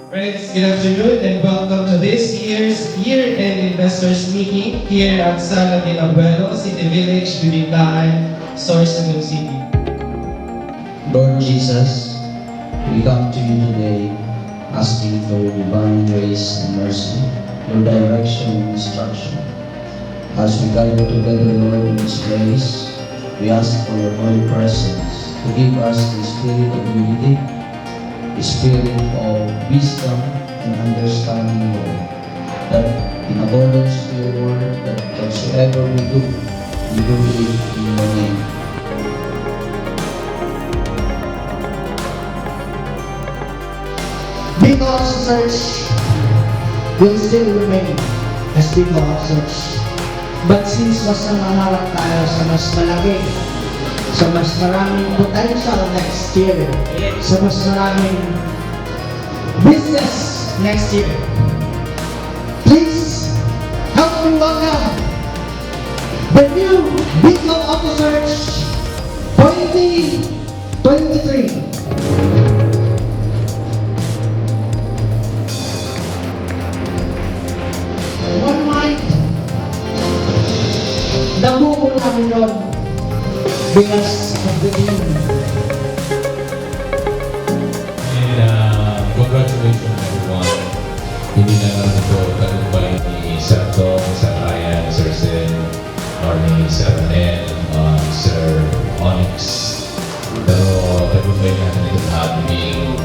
Friends, good afternoon and welcome to this year's year-end investors meeting here at Sala del Abuelo, City Village, Bibingkaan, Sorsogon City. Lord Jesus, we come to you today asking for your divine grace and mercy, your direction and instruction. As we gather together, Lord, in this place, we ask for your holy presence to give us the spirit of unity, the spirit of wisdom and understanding, Lord, that in accordance to your word, that whatsoever we do it in your name. Big officers will still remain as big officers. But since mas nangangarap tayo sa mas malaki, sa mas maraming potential next year, sa mas maraming business next year, please help me welcome the new Big Officers 2023. One mind, nabuko namin yun because of the team. And congratulations everyone. Hindi na lang ito tagumpay ni Santo, Sir Ryan, Sir Sen, or ni Sir Ranel, Sir Onyx. Pero tagumpay natin ito lahat being